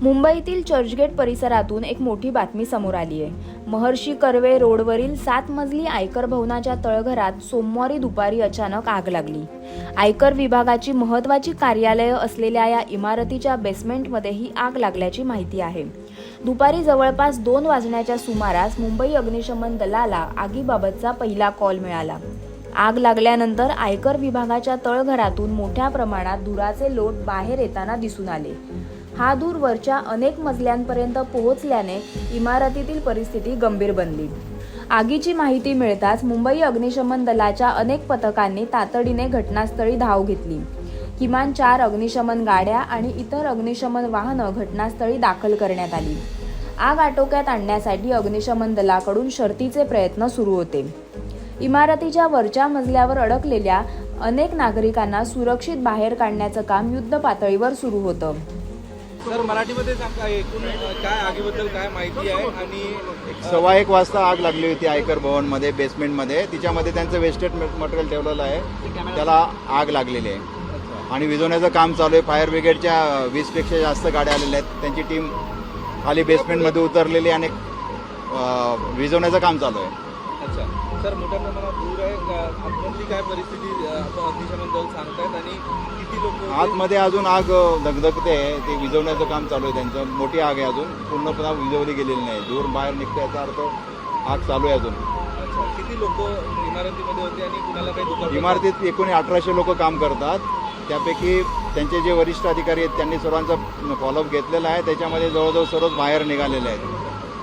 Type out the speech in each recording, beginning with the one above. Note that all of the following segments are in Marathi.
मुंबईतील चर्चगेट परिसरातून एक मोठी बातमी समोर आली आहे। महर्षी कर्वे रोडवरील 7 मजली आयकर भवनाच्या तळघरात सोमवारी दुपारी अचानक आग लागली। आयकर विभागाची महत्त्वाची कार्यालये असलेल्या या इमारतीच्या बेसमेंटमध्ये ही आग लागल्याची माहिती आहे। दुपारी जवळपास 2 वाजण्याच्या सुमारास मुंबई अग्निशमन दलाला आगीबाबतचा पहिला कॉल मिळाला। आग लागल्यानंतर आयकर विभागाच्या तळघरातून मोठ्या प्रमाणात धुराचे लोट बाहेर येताना दिसून आले। हा धूर वरच्या अनेक मजल्यांपर्यंत पोहोचल्याने इमारतीतील परिस्थिती गंभीर बनली। आगीची माहिती मिळताच मुंबई अग्निशमन दलाच्या अनेक पथकांनी तातडीने घटनास्थळी धाव घेतली। किमान 4 अग्निशमन गाड्या आणि इतर अग्निशमन वाहनं घटनास्थळी दाखल करण्यात आली। आग आटोक्यात आणण्यासाठी अग्निशमन दलाकडून शर्थीचे प्रयत्न सुरू होते। इमारतीच्या वरच्या मजल्यावर अडकलेल्या अनेक नागरिकांना सुरक्षित बाहेर काढण्याचं काम युद्ध पातळीवर सुरू होतं। सर, मराठीमध्ये सांगा एकूण काय आगीबद्दल काय माहिती आहे? आणि 1:15 वाजता आग लागली होती आयकर भवनमध्ये बेसमेंटमध्ये। तिच्यामध्ये त्यांचं वेस्टेड मटेरियल ठेवलेलं आहे, त्याला आग लागलेली आहे आणि विझवण्याचं काम चालू आहे। फायर ब्रिगेडच्या 20पेक्षा जास्त गाड्या आलेल्या आहेत, त्यांची टीम खाली बेसमेंटमध्ये उतरलेली आणि विझवण्याचं काम चालू आहे। अच्छा सर, मोठ्या प्रमाणात धूर आहे, आतमधली काय परिस्थिती अग्निशमन दल सांगतायत आणि किती लोक आतमध्ये अजून आग धगधगते आहे, ते विझवण्याचं काम चालू आहे त्यांचं। मोठी आग आहे, अजून पूर्णपणे विझवली गेलेली नाही, धूर बाहेर निघतो याचा अर्थ आग चालू आहे अजून। अच्छा, किती लोक इमारतीमध्ये होते आणि कुणाला काही दुखापत? इमारतीत एकूण 1800 लोक काम करतात, त्यापैकी त्यांचे जे वरिष्ठ अधिकारी आहेत त्यांनी सर्वांचा फॉलोअप घेतलेला आहे। त्याच्यामध्ये जवळजवळ सर्वच बाहेर निघालेले आहेत।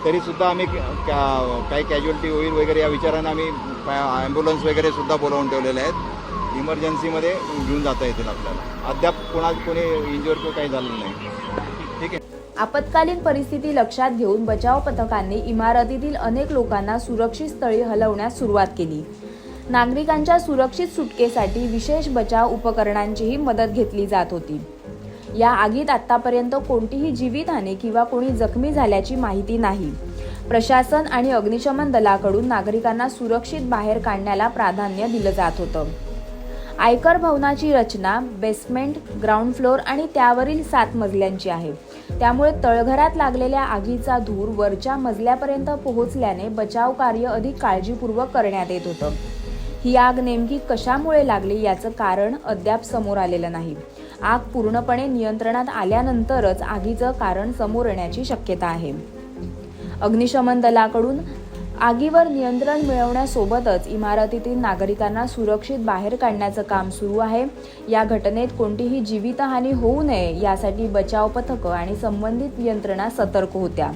तरीसुद्धा आम्ही काही कॅज्युअल्टी होईल वगैरे या विचारानं आम्ही ॲम्ब्युलन्स वगैरे सुद्धा बोलावून ठेवलेले आहेत। इमर्जन्सीमध्ये घेऊन जाता येतील आपल्याला। अद्याप कोणी इंज्युअर किंवा काही झालेलं नाही। ठीक आहे। आपत्कालीन परिस्थिती लक्षात घेऊन बचाव पथकांनी इमारतीतील अनेक लोकांना सुरक्षित स्थळी हलवण्यास सुरुवात केली। नागरिकांच्या सुरक्षित सुटकेसाठी विशेष बचाव उपकरणांचीही मदत घेतली जात होती। या आगीत आतापर्यंत कोणतीही जीवितहानी किंवा कोणी जखमी झाल्याची माहिती नाही। प्रशासन आणि अग्निशमन दलाकडून नागरिकांना सुरक्षित बाहेर काढण्याला प्राधान्य दिलं जात होतं। आयकर भवनाची रचना बेसमेंट, ग्राउंड फ्लोअर आणि त्यावरील 7 मजल्यांची आहे, त्यामुळे तळघरात लागलेल्या आगीचा धूर वरच्या मजल्यापर्यंत पोहोचल्याने बचाव कार्य अधिक काळजीपूर्वक करण्यात येत होतं। ही आग नेमकी कशामुळे लागली याचं कारण अद्याप समोर आलेलं नाही। आग पूर्णपणे नियंत्रणात आल्यानंतरच आगीचं कारण समोर येण्याची शक्यता आहे। अग्निशमन दलाकडून आगीवर नियंत्रण मिळवण्यासोबतच इमारतीतील नागरिकांना सुरक्षित बाहेर काढण्याचं काम सुरू आहे। या घटनेत कोणतीही जीवितहानी होऊ नये यासाठी बचाव पथकं आणि संबंधित यंत्रणा सतर्क होत्या।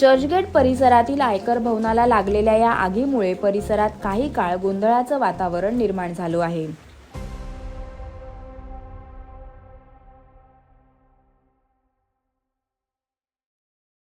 चर्चगेट परिसरातील आयकर भवनाला लागलेल्या या आगीमुळे परिसरात काही काळ गोंधळाचं वातावरण निर्माण झालं आहे।